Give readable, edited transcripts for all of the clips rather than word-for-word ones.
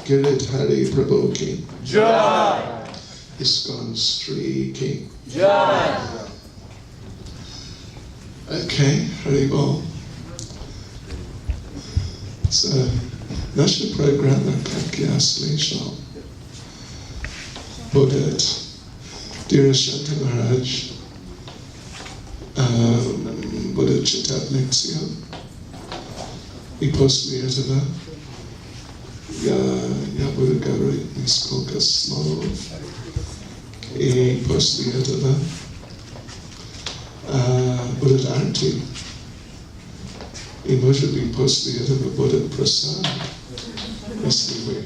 Giridhari Prabhu ki Jai. ISKCON Sri ki Jai. Okay, Hari Bol. So, naše programy jak ja slyšel bude Dhirashanta Maharaj bude čítat lekcia i после этого я буду говорить несколько слов и после этого будет арти. И может быть после этого будет просад, если вы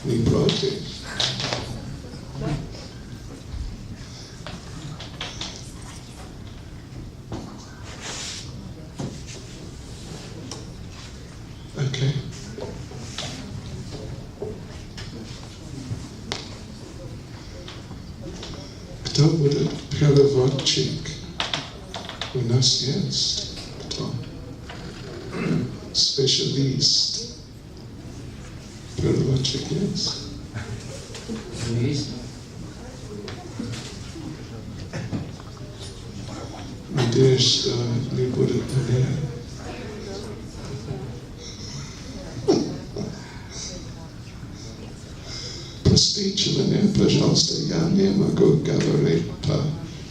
не против. Окей. Кто будет переводчик? У нас есть кто? Специалист. Переводчик есть? Есть. Надеюсь, что не будет понятно. Простите меня, пожалуйста, я не могу говорить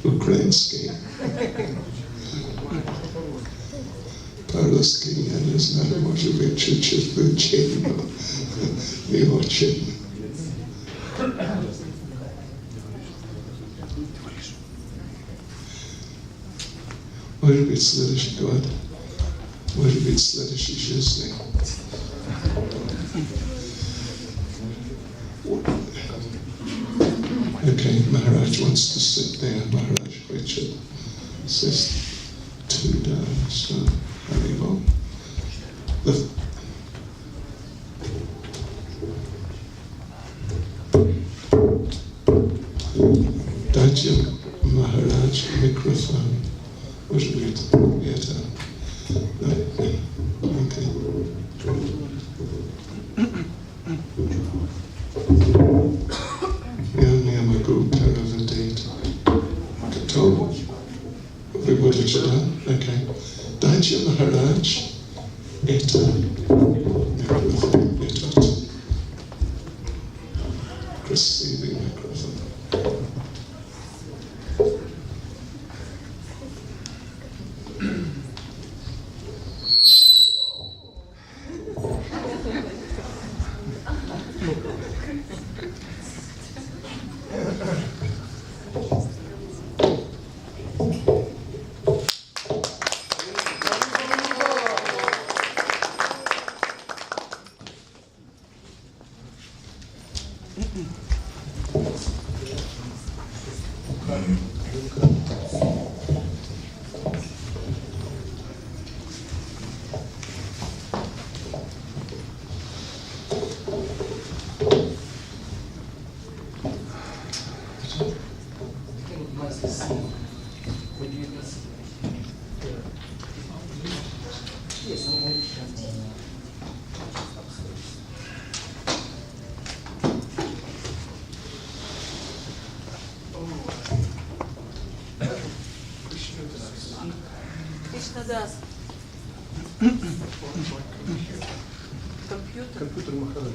по-украински. По-русски я не знаю, может быть, чуть-чуть выучил, но не очень. Может быть, следующий год, может быть, следующей жизни. Okay, Maharaj wants to sit there. Maharaj Richard says two down, so Haribol. Dajya Maharaj microphone. Может быть, это? Да? Okay. Я не могу переводить. Кто? Вы будете, да? Окей. Дайте Махарадж это микрофон, этот красивый микрофон. Компьютер Махараджа.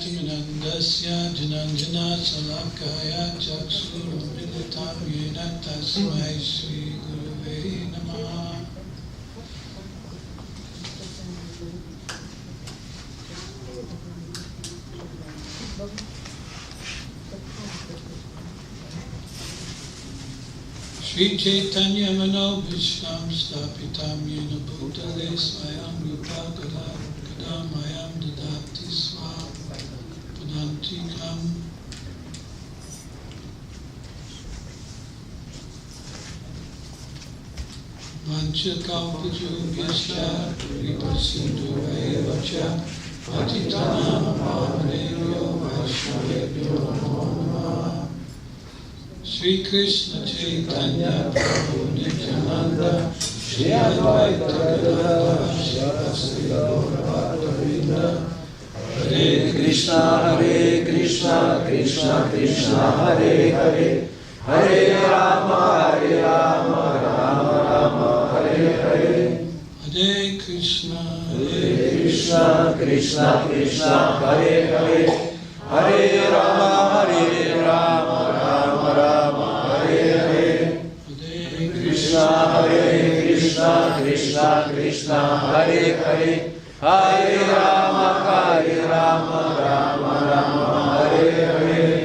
Jnanandasya Jananjana Salakaya Chaksurumilitam Yena Tasmai Sri Gurave Namaha. Sri Chaitanya Mano Vishram Stapitam Yena Bhutale Swayam Rupa Kadamayam Dadati Sva Padantikam. Mancha Kalpajubhyascha Kripasindu Vacha Patitanam Pavanebhyo Vaishnavebhyo Namo Namaha. Sri Krishna Chaitanya Prabhu Nityananda Shri Advaita Gadadhara Shivasri Gaurabhakta Hare Krishna Krishna Krishna Hare Hare Hare Rama Rama Rama Hare Hare. Hare Krishna Krishna Hare Hare Hare Rama Rama Hare Hare. Hare Krishna Krishna Hare Hare Hare Rama Rama Hare Hare.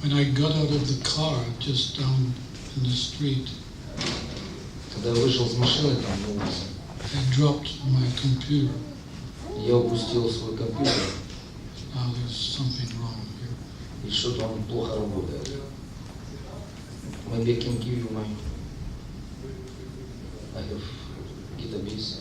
When I got out of the car just down in the street, Когда я вышел с машины там на улице, I dropped my computer. я упустил свой компьютер, Now there's something wrong here. и что-то он плохо работает. Maybe I can give you my... I have database.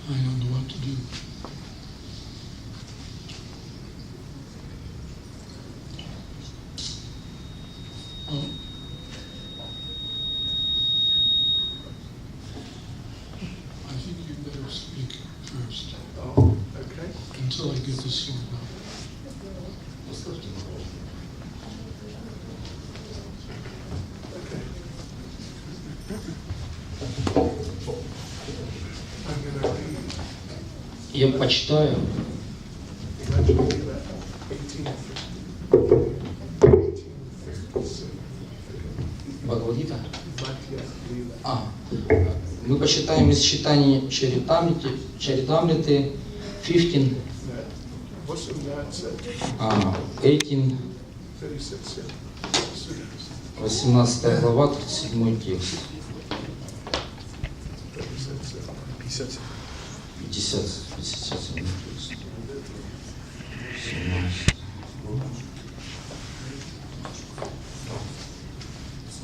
I don't know what to do. Oh. I think you better speak first. Oh, okay. Until I get this sorted out. Я почитаю. Бхагавадгита? Мы почитаем из читаний Чаритамриты 15, 18, 18 глава, 37 текст. 57 текст.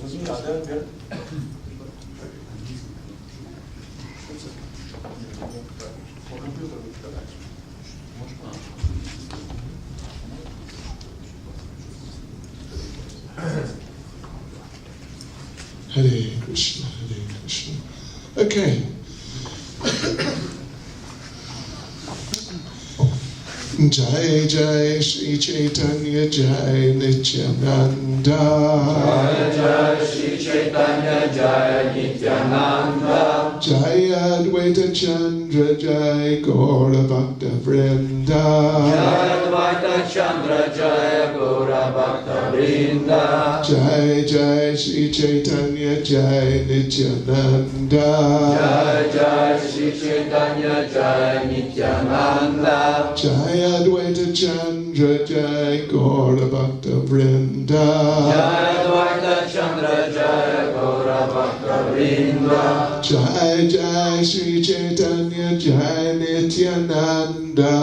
17. Hare Krishna, Hare Krishna. Okay. Jai Jai Shri Chaitanya Jai Nityananda. Jai Jai Shri Chaitanya Jai Nityananda. Jai Advaita Chandra Jai Gaura Bhakta Vrinda. Jai Advaita Chandra Jai Gaura Bhakta Vrinda. Jai Jai Shri Chaitanya Jai Nityananda. Jai Jai Shri Chaitanya Jai Nityananda. Jai Advaita Chandra Jai Gaura Bhakta Vrinda. Jai Advaita Chandra Jai Gaura Bhakta Vrinda. Jai Jai Shri Chaitanya Jai Nityananda.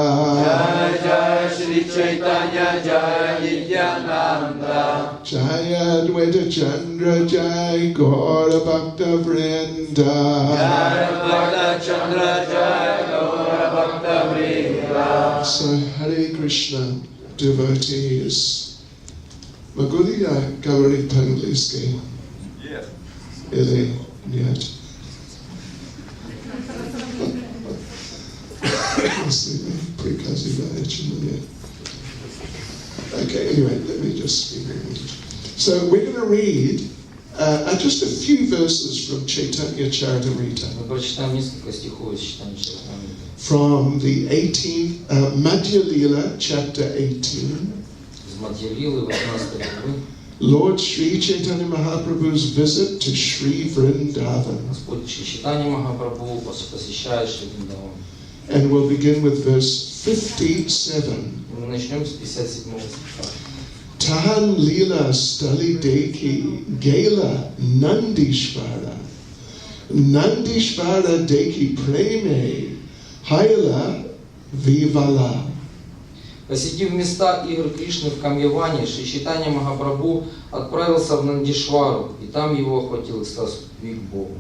Jai Jai Shri Chaitanya Jai Nityananda. Jai Advaita Chandra Jai Gaura Bhakta Vrinda. Jai Advaita Chandra Jai Gaura Bhakta Vrinda. So Hare Krishna devotees. Могу ли я говорить по-английски? Или нет? Если приказываете мне. Okay, anyway, let me just speak in English. So we're going to read just a few verses from Chaitanya Charitamrita. Мы прочитаем несколько стихов из Чайтаньи Чаритамриты. From the 18th, Mадхья Lila, chapter 18. Из Мадхья Лилы, 18 главы. Lord Sri Chaitanya Mahaprabhu's visit to Sri Vrindavan. Господь Шри Чайтанья Махапрабху посещает Шри Вриндаван. And we'll begin with verse 57. Мы начнем с 57 стиха. Tahan Lila Stali Deki Gela Nandishvara. Nandishvara Deki Preme Haila Vivala. Посетив места игр Кришны в Камьяване, Шри Чайтанья Махапрабху отправился в Нандишвару, и там его охватил экстаз любви к Богу.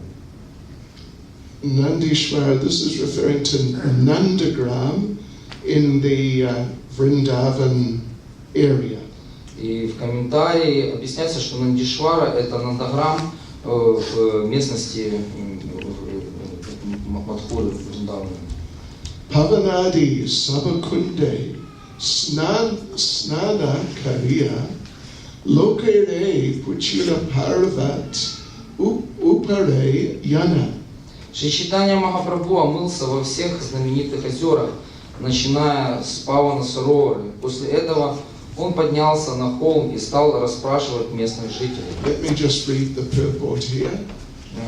Nandishvara, this is referring to Nandagram in the Vrindavan area. И в комментарии объясняется, что Нандишвара – это Нандаграм в местности Мадхуры, Вриндавана. Pavanadi Sabakunde Snana Kariya Lokere Puchira Parvat Upare Yana. Шри Чайтанья Махапрабху омылся во всех знаменитых озерах, начиная с Павана Саровары. После этого он поднялся на холм и стал расспрашивать местных жителей. Let me just read the purport here.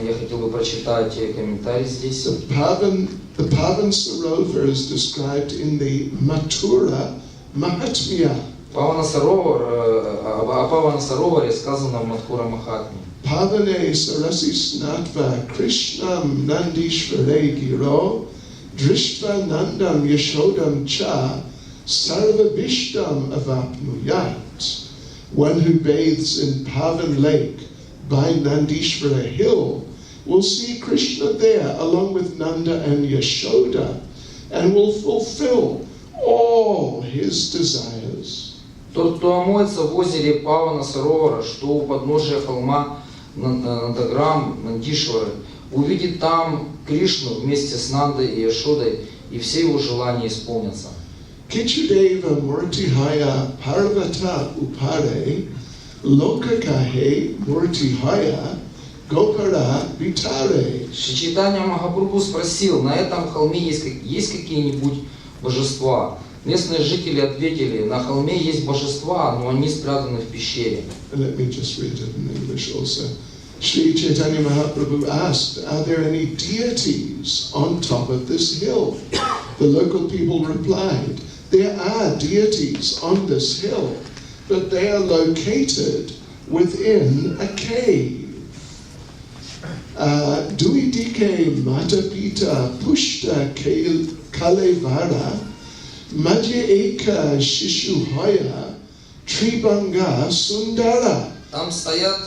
Я хотел бы прочитать комментарий здесь. The Pavan Sarovar is described in the Mathura Mahatmya. О Павана Сароваре сказано в Мадхура Махатме. Pavane Sarasi Snatva Krishnam Nandishvare Giro Drishva Nandam Yashodam Cha Sarva Bishtam Avapnuyat. One who bathes in Pavan Lake by Nandishvara hill will see Krishna there along with Nanda and Yashoda and will fulfill all his desires. Тот, кто омоется в озере Павана Саровара, что у подножия холма Нандаграм, Нандишвары, увидит там Кришну вместе с Нандой и Яшодой, и все его желания исполнятся. Kichudeva Murtihaya Parvata Upare Lokakahe Murtihaya Gopara Vitare. Шри Чайтанья Махапрабху спросил, на этом холме есть какие-нибудь божества? Местные жители ответили, на холме есть божества, но они спрятаны в пещере. Let me just read it in English also. Sri Chaitanya Mahaprabhu asked, are there any deities on top of this hill? The local people replied, there are deities on this hill, but they are located within a cave. Duidike matapita pushta kalevara madhya eka shishuhaya tribanga sundara. Там стоят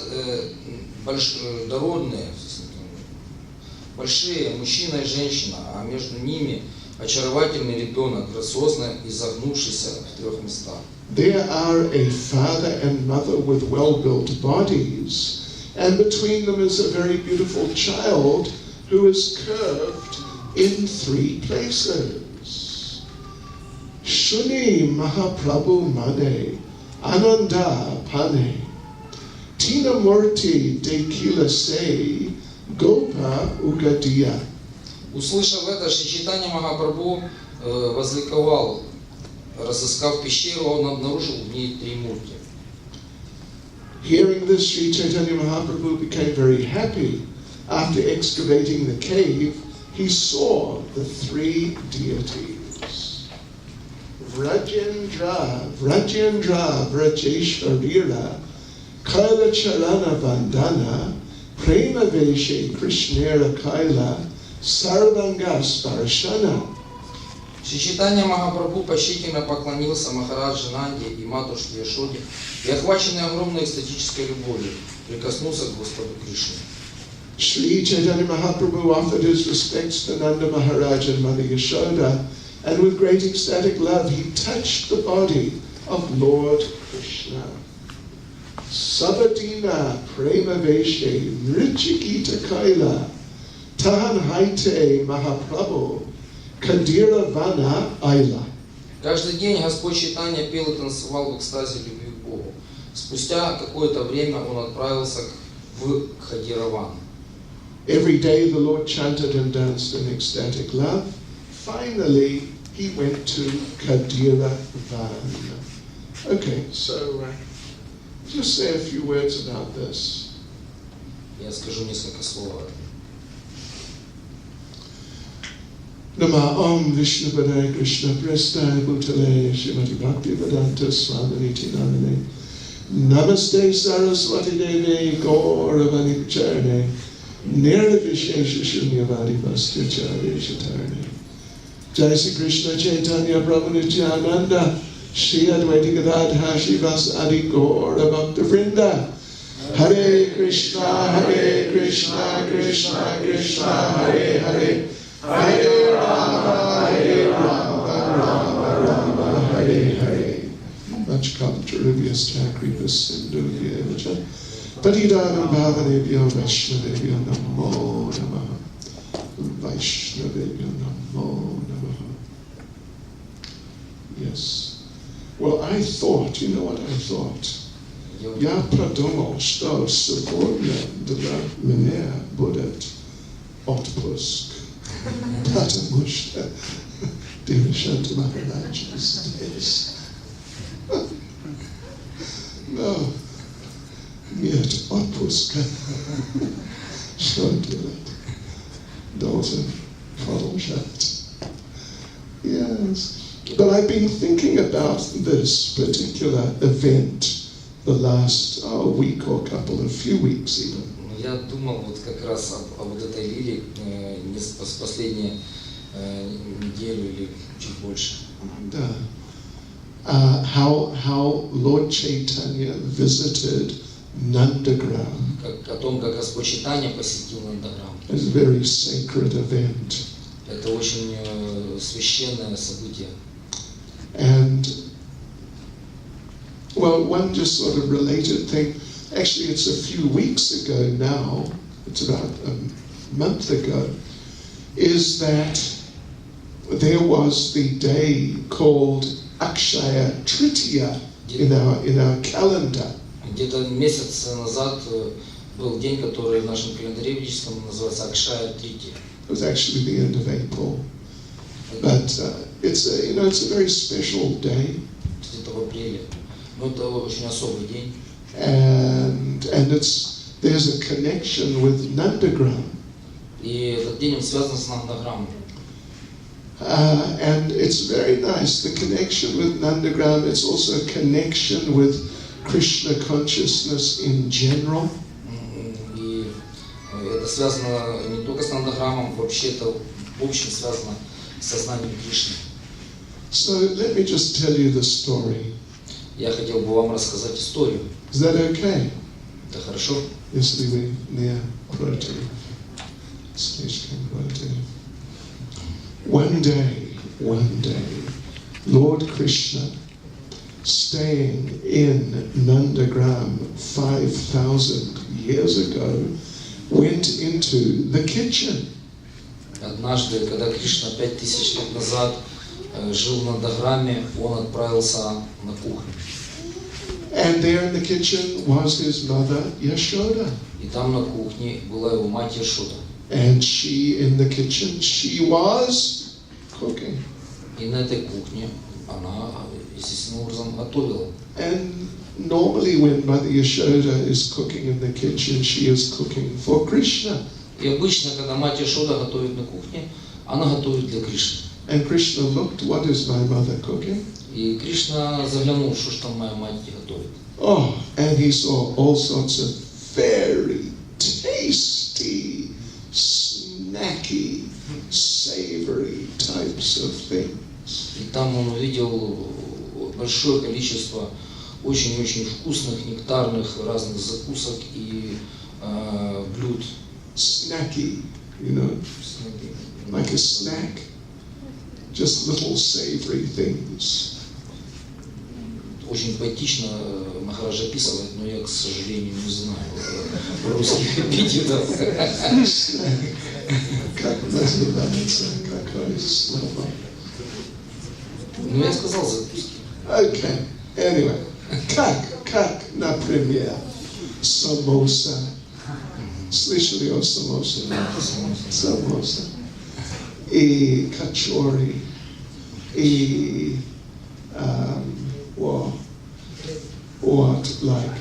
дородные, большие мужчина и женщина, а между ними очаровательный ребенок, грациозно изогнувшийся в 3 местах. There are a father and mother with well-built bodies, and between them is a very beautiful child who is curved in 3 places. Shuni Mahaprabhu Mane Ananda Pane Tina Murti Dekila Se Gopa Ugadiya. Услышав это, Шри Чайтанья Махапрабху возликовал. Разыскав пещеру, он обнаружил в ней 3 мурти. Hearing this, Sri Chaitanya Mahaprabhu became very happy. After excavating the cave, he saw the 3 deities. Vrajendra, Vrajeshwarira, Kaila Charana Vandana, Prema Veshe Krishnera Kaila, Sarvanga Sparshana. Шри Чайтанья Махапрабху почтительно поклонился Махараджи Нанде и матушке Яшоде и, охваченный огромной экстатической любовью, прикоснулся к Господу Кришне. Sri Chaitanya Mahaprabhu offered his respects to Nanda Maharaj and Mother Yashoda, and with great ecstatic love he touched the body of Lord Krishna. Sabadina Prema Veshe Nrichikita Kaila Tahan Haite Mahaprabhu Kadira Vana Aila. Каждый день Господь Чайтанья пел и танцевал в экстазе любви к Богу. Спустя какое-то время он отправился в Кхадираван. Every day the Lord chanted and danced in ecstatic love. Finally, he went to Kadiravan. Okay, so just say a few words about this. Я скажу несколько слов. Nama Om Vishnu Padaya Krishna Prestaya Bhutale Srimati Bhakti Vedanta Swami Namine Namaste Saraswati Devi Gauravani Charne Nirvishesha Shunyavadi Bhastya Charishatarne. Jai Sri Krishna Chaitanya Prabhu Nityananda Shri Advaita Gadadha Shivas Adi Gaura Bhakta Vrinda. Hare Krishna Krishna Krishna Hare Hare Hare Rama Rama Rama Hare Hare. Much come to Rubius Chakrivas Sindhu Vyevacha Patidana Bhavanebhyo Vaishnavebhyo Namo Namaha Vaishnavebhyo Namo Namaha. Yes. Well, I thought, you know what I thought? Я подумал, что сегодня для меня будет отпуск. Потому что Дхирашанта Махараджа здесь. Но нет отпуска. Что делать? Должен продолжать. Yes. But I've been thinking about this particular event the last week or few weeks even. Я думал вот как раз о вот этой лиле последние неделю или чуть больше. How Lord Chaitanya visited Nandagram. О том, как Господь Чайтанья посетил Нандаграм. It's a very sacred event. Это очень священное событие. And well, one just sort of related thing. Actually, it's a few weeks ago now. It's about a month ago. Is that there was the day called Akshaya Tritiya in our calendar. Где-то месяц назад был день, который в нашем календаре ведическом называется Акшая Трити. It was actually the end of April, but it's a very special day. Где-то в апреле. Но это очень особый день. And there's a connection with Nandagram. И этот день он связан с Нандаграмом. And it's very nice. The connection with Nandagram. It's also a connection with Krishna consciousness in general. И это связано не только с Нандаграммом, вообще это в общем связано с сознанием Кришны. So let me just tell you the story. Я хотел бы вам рассказать историю. Is that okay? Это хорошо? Если вы не против. Слишком против. One day, Lord Krishna, staying in Nandagram 5,000 years ago, went into the kitchen. Однажды, когда Кришна 5000 лет назад жил в Нандаграме, он отправился на кухню. And there in the kitchen was his mother Yashoda. И там на кухне была его мать Яшода. And she in the kitchen, she was cooking. И на этой кухне она естественным образом готовила. And normally when Mother Yashoda is cooking in the kitchen, she is cooking for Krishna. И обычно, когда мать Яшода готовит на кухне, она готовит для Кришны. And Krishna looked, what is my mother cooking? И Кришна заглянул, что ж там моя мать готовит. Oh, and he saw all sorts of very tasty, snacky, savory types of things. И там он увидел большое количество очень-очень вкусных, нектарных разных закусок и блюд. Snacky, you know, like a snack. Just little savory things. Очень поэтично Махараджа описывает, но я, к сожалению, не знаю русских эпитетов. Как называется, какое слово? Ну, я сказал закуски. Okay, anyway. Как, например, самоса. Слышали о самосе? Самоса. И качори. И what like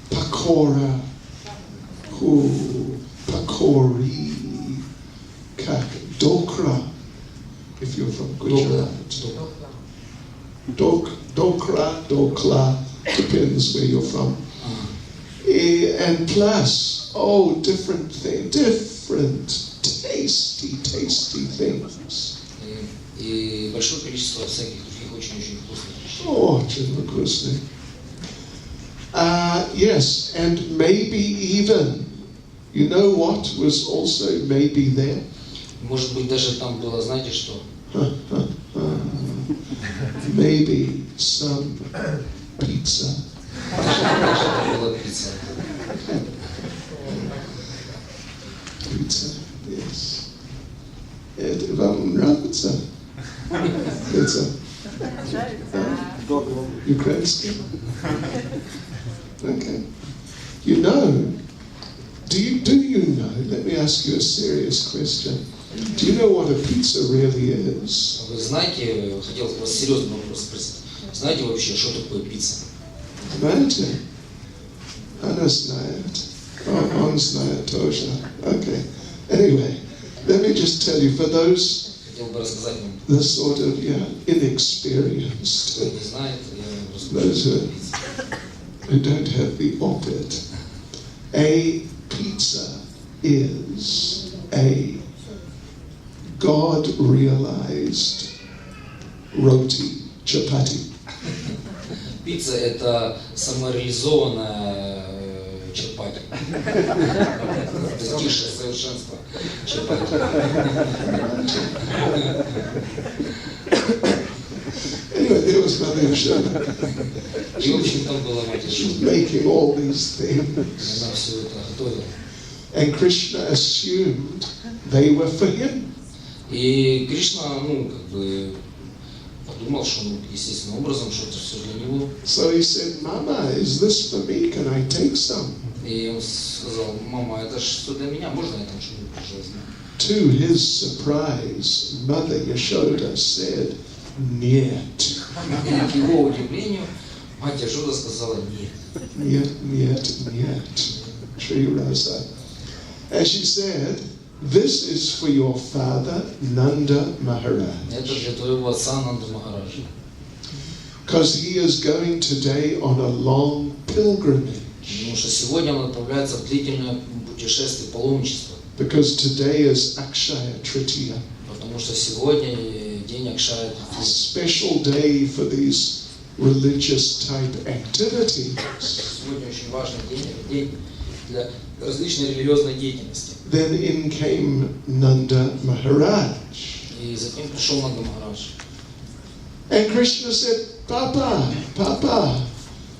pakora, pakori, как dokra, if you're from Gujarat. Dokla, depends where you're from. And plus, different tasty things. И большое количество всяких других очень-очень вкусных вещей. Очень вкусных. Yes, and maybe even, you know what was also maybe there? Может быть, даже там было, знаете что? Maybe some pizza. Даже была пицца. Pizza, yes. Это вам нравится? Pizza. Ukrainsky? Okay. You know, do you know, let me ask you a serious question. Do you know what a pizza really is? Вы знаете, хотел вас серьезный вопрос спросить. Знаете вообще, что такое пицца? Знаете? Она знает. Он знает тоже. Okay. Anyway, let me just tell you, for those Хотел бы рассказать вам. the sort of inexperienced, Кто не знает, я those расскажу. who don't have the opit, a pizza is a God-realized roti, chapati. Пицца – это самореализованная чапати. Достигшее совершенство чапати. Anyway, there was Mother Yashoda. И, в общем, там была мать Яшода. Making all these things. Она все это готовила. And Krishna assumed they were for him. И Кришна, подумал, что, естественным образом, что это все для него. So he said, Mama, is this for me? Can I take some? И он сказал: мама, это же все для меня, можно я там что-нибудь возьму? To his surprise, Mother Yashoda said, Niet. К его удивлению, мать Яшода сказала: нет. Niet. Shri Rasa. As she said, this is for your father, Nanda Maharaj. Это для твоего отца Нанда Махараджа. because he is going today on a long pilgrimage. Потому что сегодня он отправляется в длительное путешествие, паломничество. Because today is Akshaya Tritiya. Потому что сегодня день Акшая Тритии. A special day for these religious type activities. Сегодня очень важный день для различной религиозной деятельности. Then in came Nanda Maharaj. И затем пришел Нанда Махарадж. And Krishna said, Papa,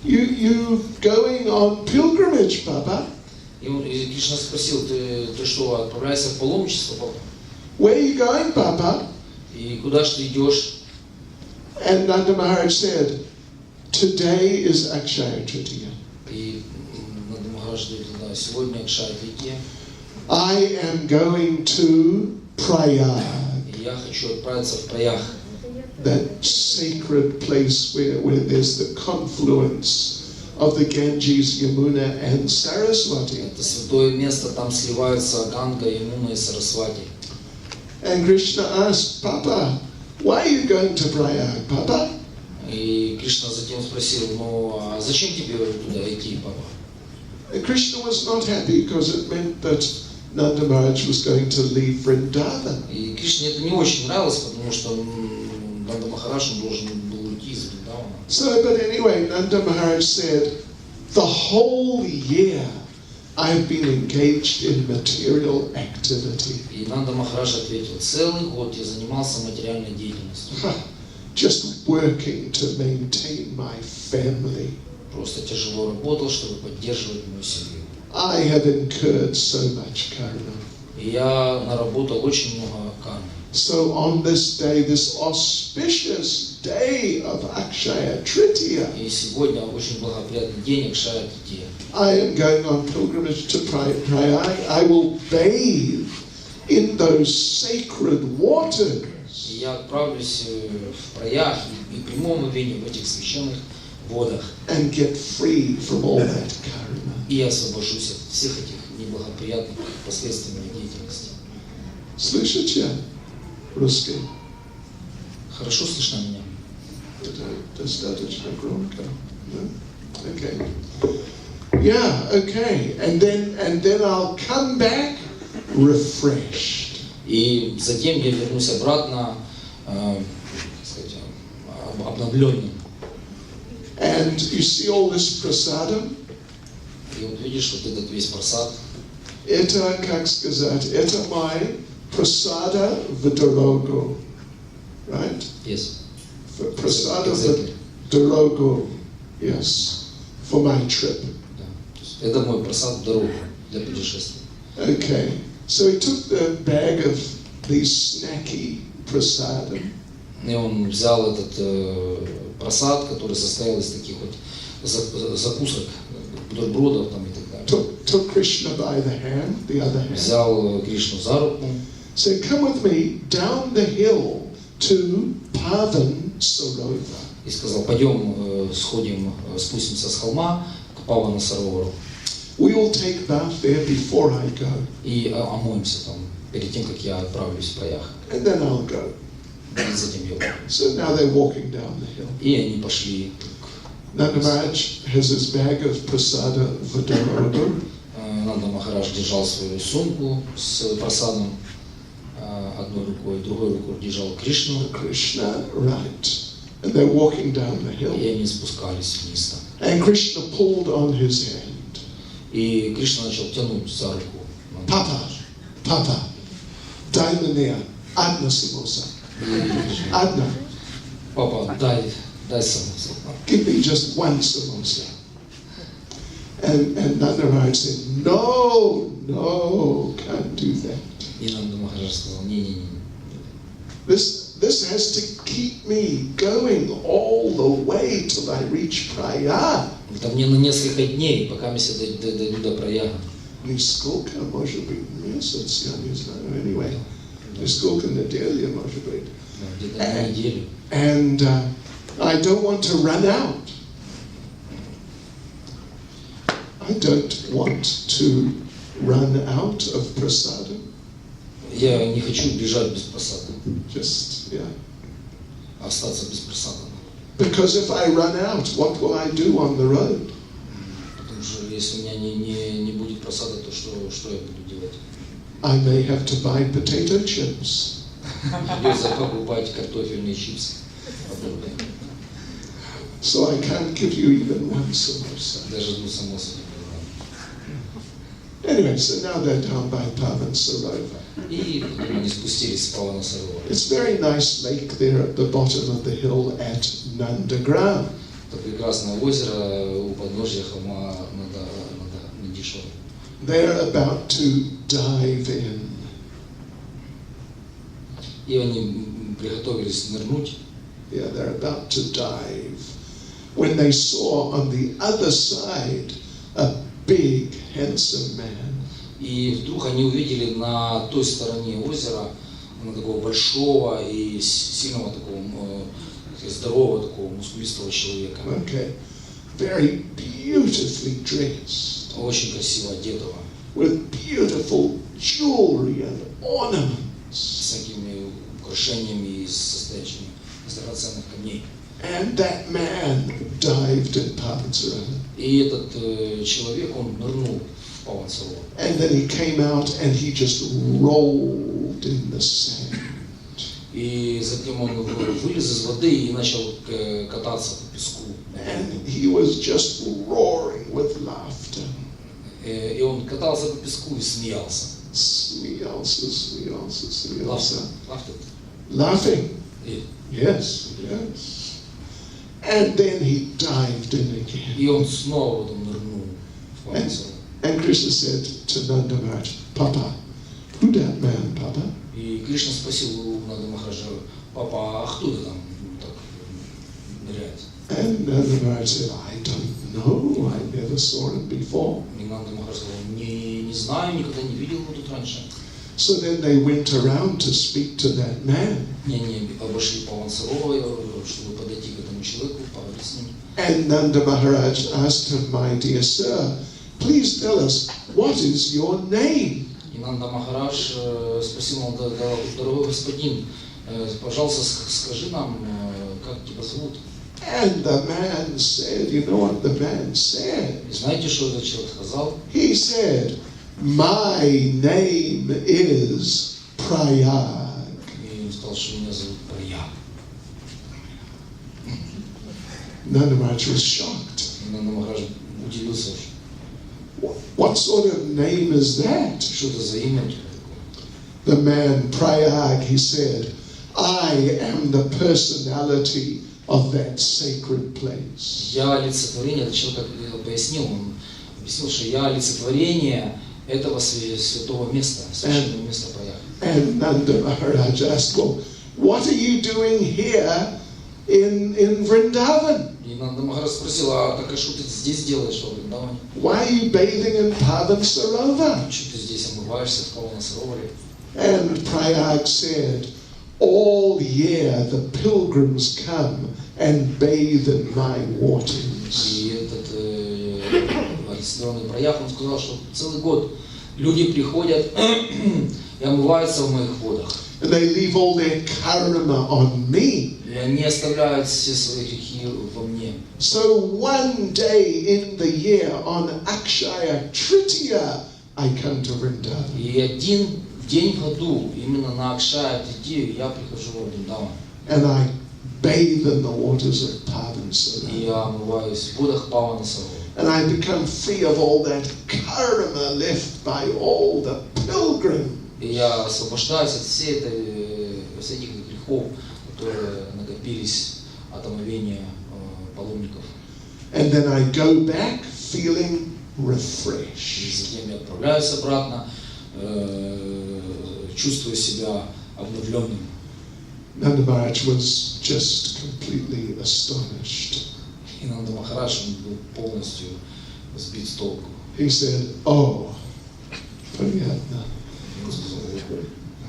you going on pilgrimage, Papa? И Кришна спросил, ты что, отправляешься в паломничество, папа? Where are you going, Papa? И куда же ты идешь? And Nanda Maharaj said, today is Akshaya Tritiya. И Нанда Махарадж говорит, да, сегодня Акшая Трития. I am going to Prayag, И я хочу отправиться в Праях. that sacred place where there's the confluence of the Ganges, Yamuna and Saraswati. Это святое место, там сливаются Ганга, Ямуна и Сарасвати. And Krishna asked, Papa, why are you going to Prayag, Papa? И Кришна затем спросил, ну а зачем тебе туда идти, папа? And Krishna was not happy because it meant that Nanda Maharaj was going to leave Vrindavan. И Кришне это не очень нравилось, потому что Нанда Махарадж должен был уйти из Вриндавана. So, but anyway, Nanda Maharaj said, the whole year I've been engaged in material activity. И Нанда Махарадж ответил, целый год я занимался материальной деятельностью. Just working to maintain my family. Просто тяжело работал, чтобы поддерживать мою семью. I have incurred so much karma. И я наработал очень много кармы. So on this day, this auspicious day of Akshaya Tritiya, И сегодня очень благоприятный день Акшая Трития. I am going on pilgrimage to Prayag. I will bathe in those sacred waters. И я отправлюсь в Праях и приму омовение в этих священных водах. And get free from all that karma. И освобожусь от всех этих неблагоприятных последствий моей деятельности. Слышите, русский? Хорошо слышно меня? Достаточно громко. Okay. Yeah, okay. And then I'll come back refreshed. И затем я вернусь обратно, обновленным. And you see all this prasadam? И вот видишь вот этот весь просад. Это, как сказать, это мой прасада в дорогу. Right? Yes. Prasada Exactly. в дорогу. Yes. For my trip. Да. Это мой просад в дорогу для путешествия. Okay. So he took the bag of these snacky prasadam. И он взял этот просад, который состоял из таких вот закусок, бутербродов там и так далее. Took Krishna by the hand, the other hand. Взял Кришну за руку. So come with me down the hill to Pavan Sarova. И сказал, пойдем, сходим, спустимся с холма к Павана Саровару. We will take bath there before I go. И омоемся там, перед тем, как я отправлюсь в Праях. And then I'll go. И затем я пойду. So now they're walking down the hill. И они пошли. Nanda Maharaj has his bag of prasada Vadaraga. Нанда Махарадж держал свою сумку с просадом одной рукой, другой рукой держал Кришну. Krishna, right. And they're walking down the hill. И они спускались вниз. And Krishna pulled on his hand. И Кришна начал тянуть за руку. Papa, дай мне одна самоса. Одна. Папа, дай самосу. Give me just one samosa. And Nanda Maharaj said, no, can't do that. И Нанда Махарадж сказал, не. This has to keep me going all the way till I reach Prayag. Это мне на несколько дней, пока мы дойду до Праяга. Нисколько, может быть, месяц, я не знаю. Anyway, нисколько недель, может быть. Где-то на неделю. And I don't want to run out. I don't want to run out of prasadam. Я не хочу бежать без просада. Just, yeah. Остаться без просада. Because if I run out, what will I do on the road? Потому что если у меня не будет просады, то что я буду делать? I may have to buy potato chips. Придется покупать картофельные чипсы. So I can't give you even one samosa. Даже двух самосов. Anyway, so now they're down by Pavan Sarovar. И они спустились с Павана Сарова. It's a very nice lake there at the bottom of the hill at Nandagram. Это прекрасное озеро у подножья холма Надишвара. They're about to dive in. И они приготовились нырнуть. Yeah, they're about to dive. When they saw on the other side a big, handsome man. И вдруг они увидели на той стороне озера на такого большого и сильного такого здорового такого мускулистого человека. Okay, very beautifully dressed. Очень красиво одетого. With beautiful jewelry and ornaments. С такими украшениями и состоящими из драгоценных камней. And that man dived in Pavan Sarovar. И этот человек, он нырнул в Паван Сарова. And then he came out and he just rolled in the sand. И затем он вылез из воды и начал кататься по песку. And he was just roaring with laughter. И он катался по песку и смеялся. Смеялся. Laughing. Yes. And then he dived in again. И он снова нырнул в Паван Сарова. And Krishna said to Nanda Maharaj, Papa, who that man, Papa? И Кришна спросил у Нанды Махараджа: папа, а кто ты там так ныряет? And Nanda Maharaj said, I don't know, I never saw him before. И Нанда Махарадж сказал: не знаю, никогда не видел его тут раньше. So then they went around to speak to that man. Они обошли Паван Сарова, чтобы подойти к этому человеку, поговорить с ним. And Nanda Maharaj asked him, my dear sir, please tell us, what is your name? И Нанда Махарадж спросил: дорогой господин, пожалуйста, скажи нам, как тебя зовут? And the man said, you know what the man said? И знаете, что этот человек сказал? He said, my name is Prayag. И он сказал, что меня зовут Праяг. Nanda Maharaj was shocked. И Нанда Махарадж удивился. What sort of name is that? Что это за имя? The man, Prayag, he said, I am the personality of that sacred place. Я олицетворение, этот человек пояснил, он объяснил, что я олицетворение этого святого места, священного места Праяг. And Nanda Maharaj asked, well, what are you doing here in Vrindavan? И Нанда Махарадж спросил: а так что ты здесь делаешь во Вриндаване? Why are you bathing in Pavan Sarovar? Что ты здесь омываешься в Павана Сароваре? And Prayag said, all year the pilgrims come and bathe in my waters. И этот олицетворенный Праяг, он сказал, что целый год люди приходят и омываются в моих водах. And they leave all their karma on me. И они оставляют все свои грехи во мне. So one day in the year on Akshaya Tritiya, I come to Vrindavan. И один день в году, именно на Акшая Тритию, я прихожу во Вриндаван. And I bathe in the waters of Pavan И Sarovar. я омываюсь в водах Павана Сарова. And I become free of all that karma left by all the pilgrims. И я освобождаюсь от всех этих грехов, которые накопились от омовения паломников. And then I go back feeling И refreshed. затем я отправляюсь обратно, чувствуя себя обновленным. Nanda Maharaj was just completely astonished. И Нанда Махарадж был полностью сбит с толку. He said, oh, Priyatna.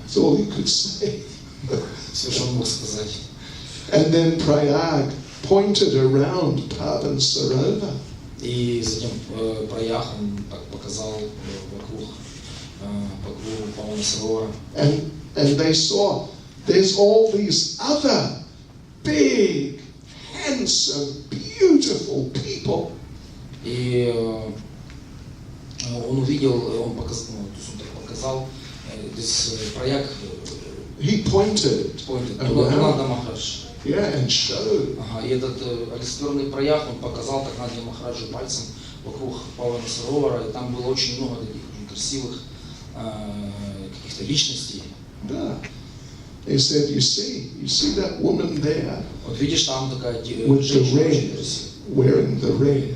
That's all he could say. Все, что он мог сказать. And then Prayag pointed around Pavan Sarovar. И затем Праяг он так показал вокруг Павана Саровара. And they saw there's all these other big, handsome, beautiful people. И он увидел, он показал, ну, то есть он так показал, здесь прояк, He pointed Нанда Махарадж. yeah, and showed. Ага, и этот олицетворенный прояк, он показал так Нанди Махараджу пальцем вокруг Павана Саровара, и там было очень много таких очень красивых каких-то личностей. Yeah. He said, you see that woman there Вот видишь, там такая with the женщина очень red, красивая, wearing the red.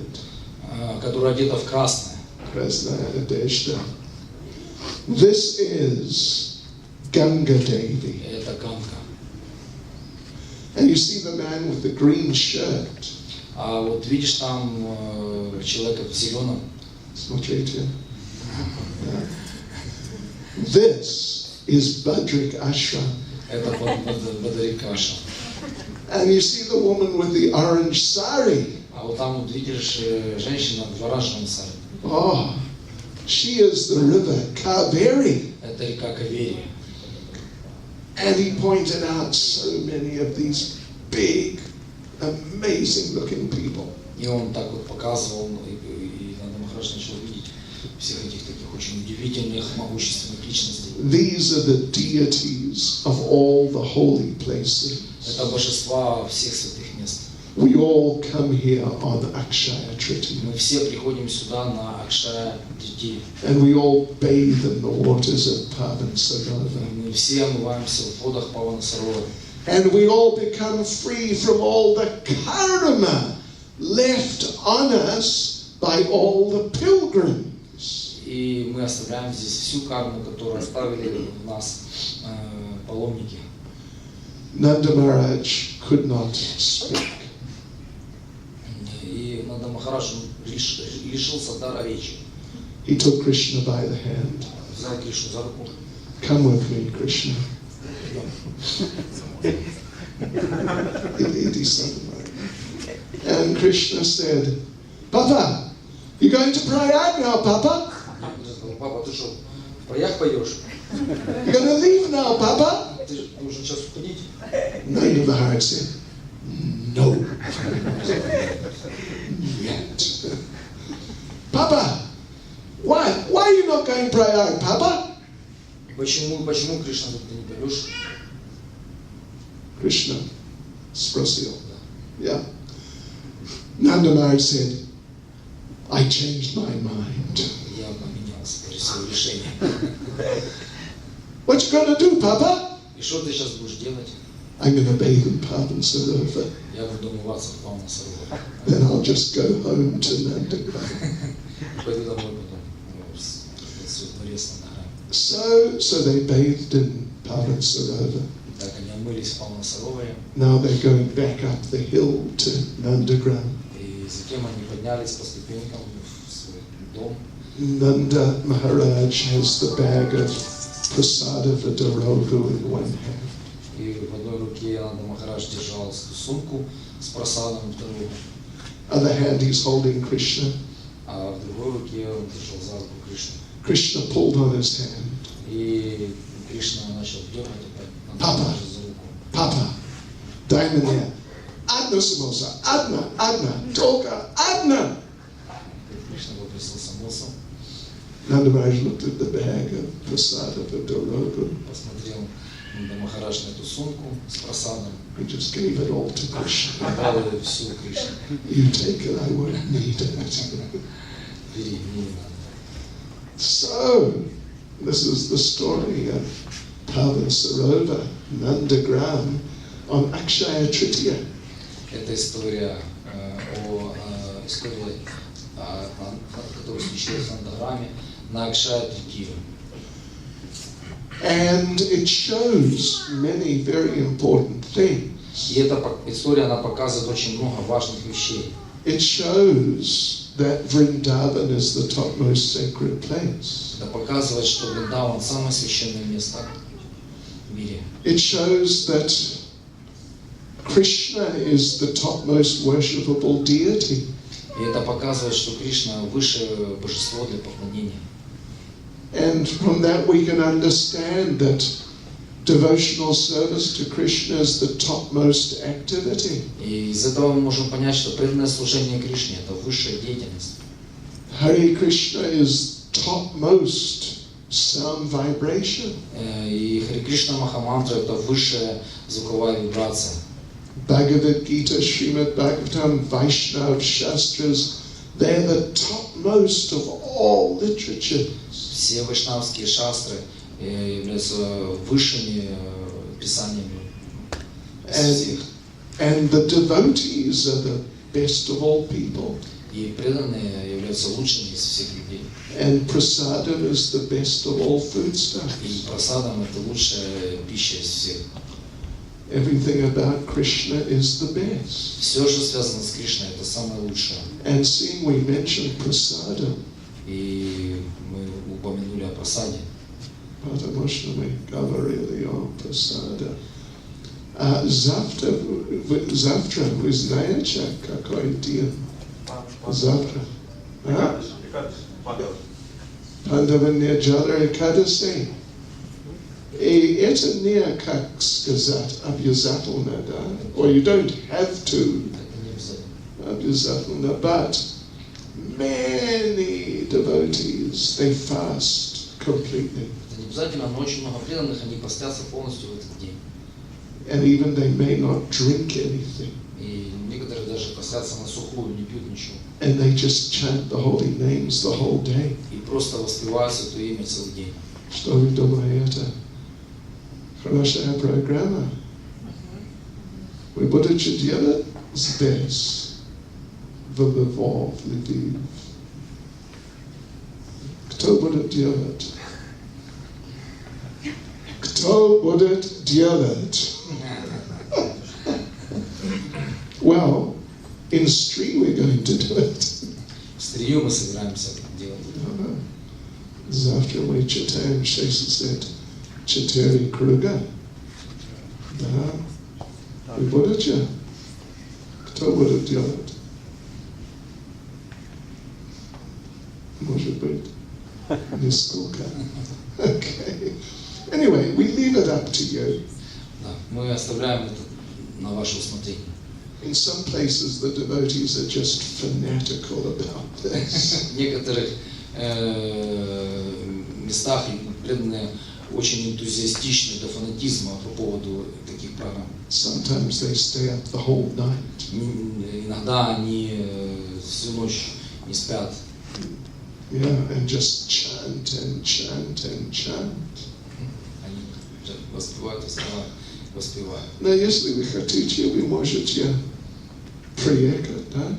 которая одета в красное. Krasna Adeshta. This is Ganga Devi. Это Ганга. And you see the man with the green shirt. А вот видишь там человека в зеленом. Смотрите. Yeah. This is Badrik Ashram. Это Бадарикаша. And you see the woman with the orange sari. А вот там вот видишь женщина в оранжевом саре. Oh, she is the river Kaveri. Это река Кавери. And he pointed out so many of these big, amazing looking people. И он так вот показывал, и Нанда Махарадж начал видеть всех этих таких очень удивительных, могущественных личностей. These are the deities of all the holy places. Это божества всех святых мест. We all come here on Akshaya Tritiya. Мы все приходим сюда на Акшая Тритию. And we all bathe in the waters of Pavan Sarova. Мы все омываемся в водах Павана Саровара. And we all become free from all the karma left on us by all the pilgrims. И мы оставляем здесь всю карму, которую оставили в нас паломники. Nanda Maharaj could not speak. И Нанда Махарадж лишился дара речи. He took Krishna by the hand. Взял Кришну за руку. Come with me, Krishna. And Krishna said, Papa, you're going to Prayag now, Papa? Папа, ты что, в проях поешь? You're going to leave now, Papa? Ты должен сейчас уходить? Nanda Maharaj said, no. Yet. Papa, why are you not going Prayag, Papa? Почему, Кришна, ты не поешь? Krishna sпросил. Yeah. Nanda Maharaj said, I changed my mind. Я поменял свое решение. What you going to do, Papa? И что ты сейчас будешь делать? I'm going to bathe in Pavan Sarova. Я буду умываться в Павана Сароваре. Then I'll just go home to Nandagram. Пойду домой потом. В дворец Нандаграме. So they bathed in Pavan Sarova. Так они омылись в Павана Сароваре. Now they're going back up the hill to Nandagram. И затем они поднялись по ступенькам в свой дом. Nanda Maharaj has the bag of prasada for Darogu in one hand. И в одной руке Нанда Махарадж держал сумку с просадом, в другой. Other hand he's holding Krishna. А в другой руке он держал за руку Кришну. Krishna pulled on his hand. И Кришна начал дергать опять Papa, Нанда за руку. Papa, Daimanya, Adna Samosa, Adna, Toka, Adna. Кришна попросил самоса, Nanda Maharaj looked at the bag of prasada for Darogu. посмотрел Нанда Махарадж на эту сумку с просадом, He just gave it all to Krishna. дал ее всю Кришне. You take it, I won't need it. Бери, мне не надо. So, this is the story of Pavan Sarova, Nandagram, on Akshaya Tritiya. Это история которая случилась в Нандаграме на Акшая Тритию. And it shows many very important things. И эта история, она показывает очень много важных вещей. It shows that Vrindavan is the topmost sacred place. Это показывает, что Вриндаван самое священное место в мире. It shows that Krishna is the topmost worshipable deity. И это показывает, что Кришна высшее божество для поклонения. And from that we can understand that devotional service to Krishna is the topmost activity. И из этого мы можем понять, что преданное служение Кришне – это высшая деятельность. Hare Krishna is topmost sound vibration. И Харе Кришна Махамантра – это высшая звуковая вибрация. Bhagavad Gita, Srimad Bhagavatam, Vaishnav Shastras, they're the topmost of all literature. Все вайшнавские шастры являются высшими писаниями из всех. And the devotees are the best of all people. И преданные являются лучшими из всех людей. And prasadam is the best of all foodstuffs. И прасадам это лучшая пища из всех. Everything about Krishna is the best. Все, что связано с Кришной, это самое лучшее. And seeing we mentioned prasadam, И мы упомянули о прасаде. Patamoshnamme Gavariliyo prasada. Завтра вы знаете, какой день? Завтра. Пандаванья Джала Экадаси. И это не, как сказать, обязательно, да? Or you don't have to. Обязательно, but many devotees, they fast completely. Это не обязательно, но очень много преданных, они постятся полностью в этот день. And even they may not drink anything. И некоторые даже постятся на сухую, не пьют ничего. And they just chant the holy names the whole day. И просто воспевают Святое имя целый день. Что вы думаете? Хорошая программа. Вы будете делать здесь, в Львове. Кто будет делать? Кто будет делать? Well, in Sri we're going to do it. В Стрию мы собираемся делать. Завтра мы читаем 64 круга. Да. Вы будете? Кто будет делать? Может быть, несколько. Okay. Anyway, we leave it up to you. Да, мы оставляем это на ваше усмотрение. In some places, the devotees are just fanatical about this. В некоторых местах преданные очень энтузиастичны до фанатизма по поводу таких программ. Sometimes they stay up the whole night. Иногда они всю ночь не спят. Yeah, and just chant and chant and chant. Они воспевают, воспевают. Но если вы хотите, вы можете приехать, да?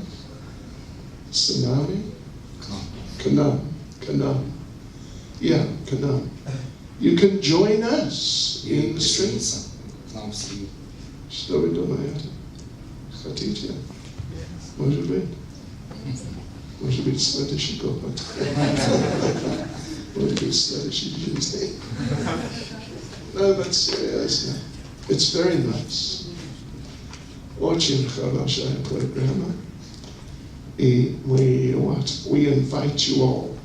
С нами? К нам. Yeah, к нам. You can join us in the street. К нам в Стрию. Что вы думаете? Хотите? Может быть? Может быть, следующий год. Может быть, следующий день. No, but seriously, it's very nice. Очень хорошая программа. И we invite you all.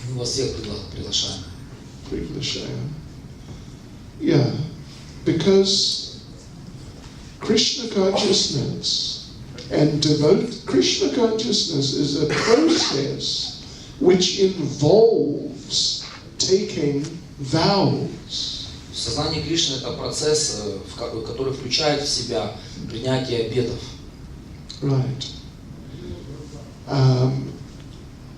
Мы вас всех приглашаем. Privileged. Yeah, because Krishna consciousness and Krishna consciousness is a process which involves taking vows. Сознание Кришны – это процесс, который включает в себя принятие обетов. Right.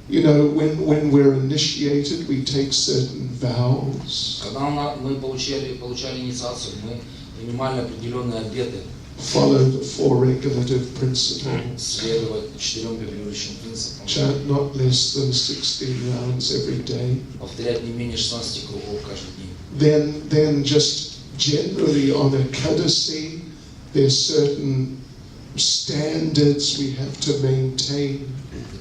You know, when we're initiated, we take certain vows. Когда мы получали инициацию, мы принимали определенные обеты. Follow the 4 regulative principles. Следовать 4 регулирующим принципам. Chant not less than 16 rounds every day. Повторять не менее 16 кругов каждый день. Then just generally on Ekadasi, there's certain standards we have to maintain.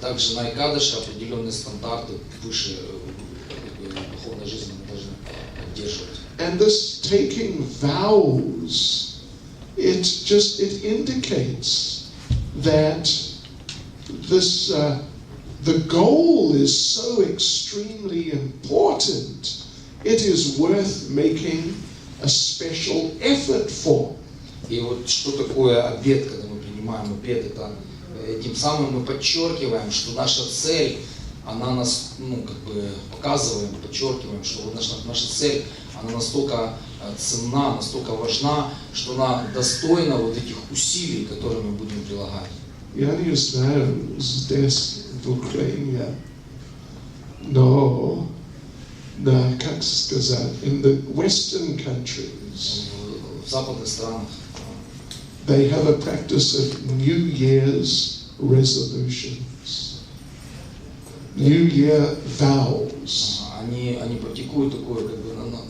Также на Экадаши определенные стандарты выше духовной жизни мы должны поддерживать. And this taking vows, it indicates that this the goal is so extremely important. It is worth making a special effort for. И вот что такое обет, когда мы принимаем обет, это тем самым мы подчеркиваем, что наша цель, она нас, показываем, подчеркиваем, что вот наша цель, она настолько ценна, настолько важна, что она достойна вот этих усилий, которые мы будем прилагать. Я не знаю здесь, в Украине, но, как сказать, in the Western countries, В западных странах they have a practice of New Year's resolutions, New Year vows. они практикуют такое,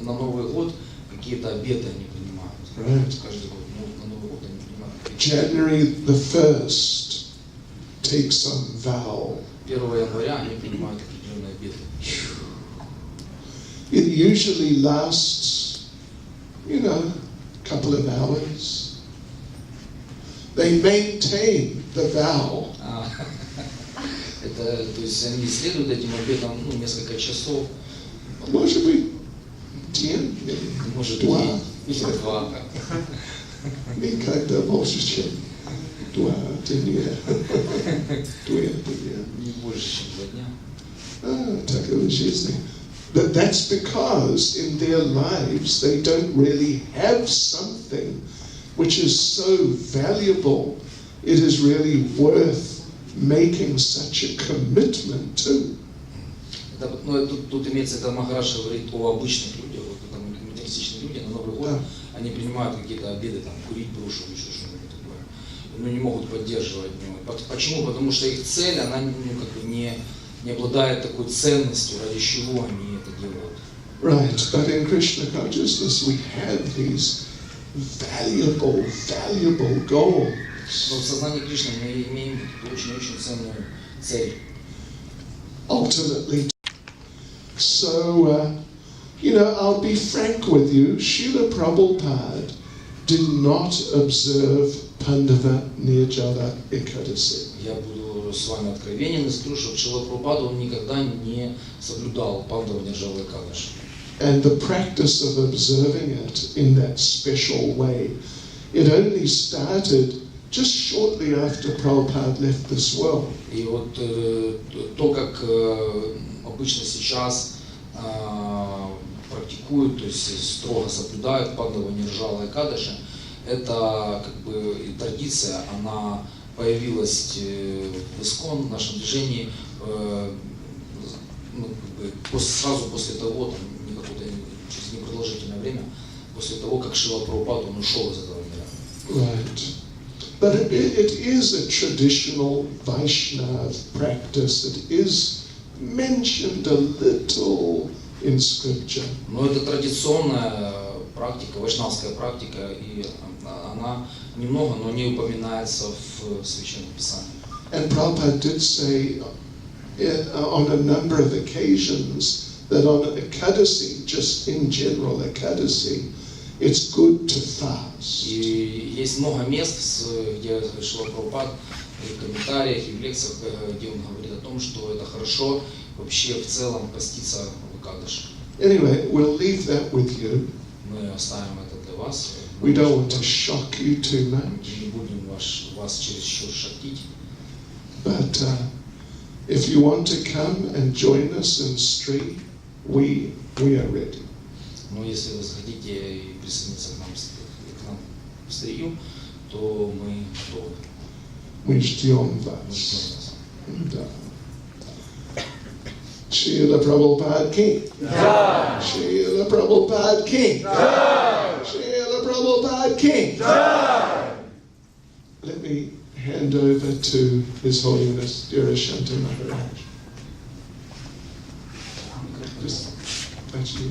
на Новый год какие-то обеты они принимают. Right. Каждый год, на Новый год они принимают. January the 1st, take some vow. 1 января они принимают определенные обеты. It usually lasts, a couple of hours. They maintain the vow. Это, то есть они следуют этим обетам несколько часов, Может быть, день, может два. день или два. Никогда больше, чем 2 дня. 2 дня. Не больше, чем 2 дня. Такова жизнь. But that's because in their lives they don't really have something which is so valuable, it is really worth making such a commitment to. Тут имеется, это Махараджа говорит о обычных людях, вот там материалистичные люди на Новый год, они принимают какие-то обеды, там, курить брошу, еще что-нибудь такое, но не могут поддерживать. Почему? Потому что их цель, она не обладает такой ценностью, ради чего они это делают. Right, but in Krishna consciousness we have these valuable goals. Но в сознании Кришны мы имеем очень-очень ценную цель. Ultimately. So, I'll be frank with you, Srila Prabhupada did not observe Pandava Nirjala Ekadasi. Я буду с вами откровенен и скажу, что Шрила Прабхупада он никогда не соблюдал Пандава Нирджала Экадаши. And the practice of observing it in that special way, it only started just shortly after Prabhupada left this world. И вот то, как обычно сейчас практикуют, то есть строго соблюдают Пандава Нирджала Экадаши, это традиция, она появилась в Искон, в нашем движении, сразу после того, через непродолжительное время, после того, как Шрила Прабхупада он ушел из этого мира. Right. But it is a traditional Vaishnava practice. It is mentioned a little in scripture. Но это традиционная практика, вайшнавская практика, и она немного, но не упоминается в Священном Писании. And Prabhupada did say on a number of occasions that on Ekadasi, just in general Ekadasi, it's good to fast. И есть много мест, где Шрила Прабхупад в комментариях и в лекциях, где он говорит о том, что это хорошо вообще в целом поститься в Экадаши. Anyway, we'll leave that with you. Мы оставим это для вас. We don't want to shock you too much. Не будем вас чересчур шокить. But if you want to come and join us in Sri, we are ready. Но если вы захотите присоединиться к нам в Стрию, то мы готовы. Мы ждем Мы ждем вас. вас. Да. Srila Prabhupada King. Jai. Srila Prabhupada King. Jai. Srila Prabhupada King. Jai. Let me hand over to His Holiness Dkhirashanta Maharaj. Just, that's you.